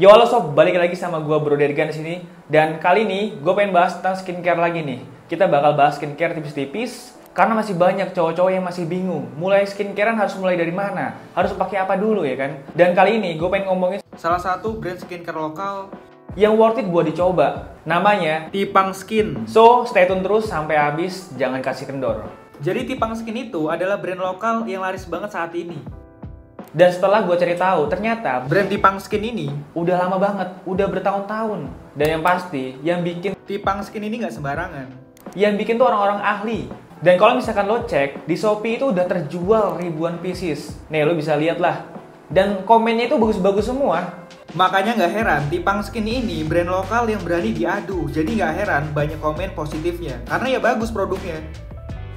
Yo halo sob, balik lagi sama gue Bro Dergan di sini. Dan kali ini gue pengen bahas tentang skincare lagi nih. Kita bakal bahas skincare tipis-tipis karena masih banyak cowok-cowok yang masih bingung. Mulai skincarean harus mulai dari mana? Harus pakai apa dulu ya kan? Dan kali ini gue pengen ngomongin salah satu brand skincare lokal yang worth it buat dicoba. Namanya Tipang Skin. So, stay tune terus sampai habis, jangan kasih kendor. Jadi Tipang Skin itu adalah brand lokal yang laris banget saat ini. Dan setelah gue cari tahu, ternyata brand Tipang Skin ini udah lama banget, udah bertahun-tahun. Dan yang pasti, yang bikin Tipang Skin ini nggak sembarangan. Yang bikin tuh orang-orang ahli. Dan kalau misalkan lo cek, di Shopee itu udah terjual ribuan pieces. Nih, lo bisa lihat lah. Dan komennya itu bagus-bagus semua. Makanya nggak heran, Tipang Skin ini brand lokal yang berani diadu. Jadi nggak heran banyak komen positifnya. Karena ya bagus produknya.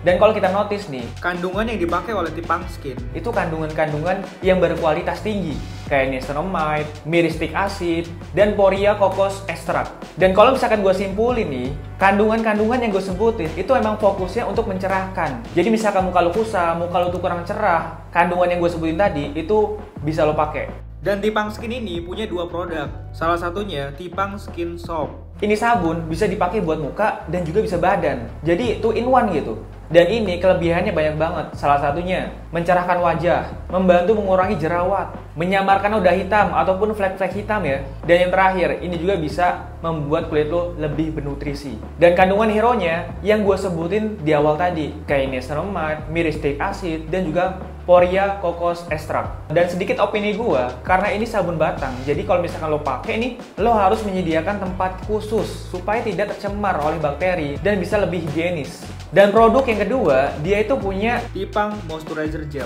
Dan kalau kita notice nih, kandungan yang dipakai oleh Tipang Skin itu kandungan-kandungan yang berkualitas tinggi, kayak niacinamide, myristic acid, dan Poria Kokos Extract. Dan kalau misalkan gue simpulin nih, kandungan-kandungan yang gue sebutin itu emang fokusnya untuk mencerahkan. Jadi misalkan muka lo kusam, muka lo tuh kurang cerah, kandungan yang gue sebutin tadi itu bisa lo pakai. Dan Tipang Skin ini punya dua produk. Salah satunya Tipang Skin Soap. Ini sabun bisa dipakai buat muka dan juga bisa badan. Jadi 2 in 1 gitu. Dan ini kelebihannya banyak banget. Salah satunya mencerahkan wajah, membantu mengurangi jerawat, menyamarkan noda hitam ataupun flek-flek hitam ya. Dan yang terakhir, ini juga bisa membuat kulit lo lebih bernutrisi. Dan kandungan hero-nya yang gue sebutin di awal tadi, kayak niacinamide, myristic acid, dan juga Poria Kokos Extract. Dan sedikit opini gue, karena ini sabun batang, jadi kalau misalkan lo pakai nih, lo harus menyediakan tempat khusus supaya tidak tercemar oleh bakteri dan bisa lebih higienis. Dan produk yang kedua, dia itu punya Tipang Moisturizer Gel.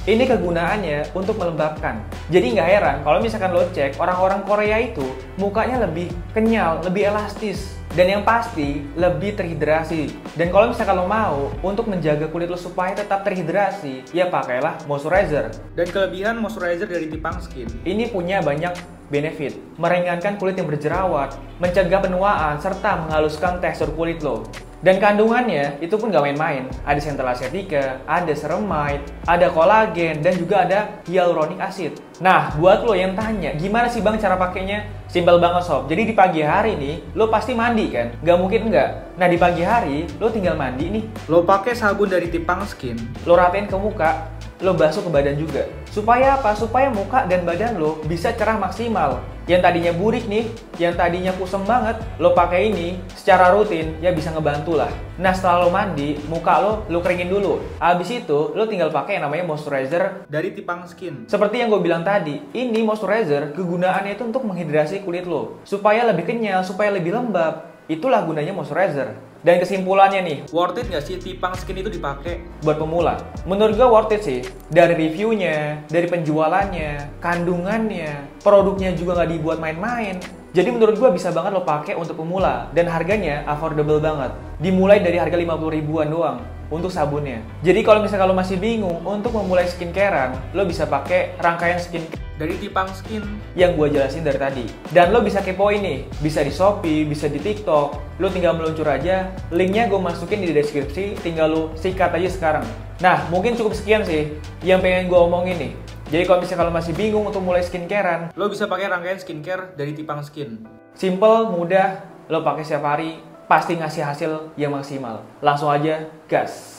Ini kegunaannya untuk melembabkan. Jadi nggak heran kalau misalkan lo cek orang-orang Korea itu mukanya lebih kenyal, lebih elastis. Dan yang pasti, lebih terhidrasi. Dan kalau misalkan lo mau untuk menjaga kulit lo supaya tetap terhidrasi, ya pakailah moisturizer. Dan kelebihan moisturizer dari Tipang Skin ini punya banyak benefit. Meringankan kulit yang berjerawat, mencegah penuaan, serta menghaluskan tekstur kulit lo. Dan kandungannya itu pun gak main-main. Ada central acetica, ada ceramide, ada kolagen, dan juga ada hyaluronic acid. Nah, buat lo yang tanya, gimana sih bang cara pakainya? Simpel banget sob. Jadi di pagi hari nih, lo pasti mandi kan? Gak mungkin enggak. Nah di pagi hari, lo tinggal mandi nih. Lo pakai sabun dari Tipang Skin, lo ratain ke muka, lo basuh ke badan juga. Supaya apa? Supaya muka dan badan lo bisa cerah maksimal. Yang tadinya burik nih, yang tadinya kusem banget, lo pakai ini secara rutin, ya bisa ngebantu lah. Nah setelah lo mandi, muka lo keringin dulu. Abis itu, lo tinggal pakai yang namanya moisturizer dari Tipang Skin. Seperti yang gue bilang tadi, ini moisturizer kegunaannya itu untuk menghidrasi kulit lo. Supaya lebih kenyal, supaya lebih lembab. Itulah gunanya moisturizer. Dan kesimpulannya nih, worth it nggak sih Tipang Skin itu dipakai buat pemula? Menurut gue worth it sih. Dari reviewnya, dari penjualannya, kandungannya, produknya juga nggak dibuat main-main. Jadi menurut gue bisa banget lo pakai untuk pemula. Dan harganya affordable banget. Dimulai dari harga 50 ribuan doang untuk sabunnya. Jadi kalau misalnya lo masih bingung untuk memulai skincarean, lo bisa pakai rangkaian skincare dari Tipang Skin yang gue jelasin dari tadi. Dan lo bisa kepoin nih, bisa di Shopee, bisa di TikTok. Lo tinggal meluncur aja, linknya gue masukin di deskripsi, tinggal lo sikat aja sekarang. Nah, mungkin cukup sekian sih yang pengen gue omongin nih. Jadi kalau misalnya kalau masih bingung untuk mulai skincarean, lo bisa pakai rangkaian skincare dari Tipang Skin. Simple, mudah, lo pakai setiap hari, pasti ngasih hasil yang maksimal. Langsung aja, gas!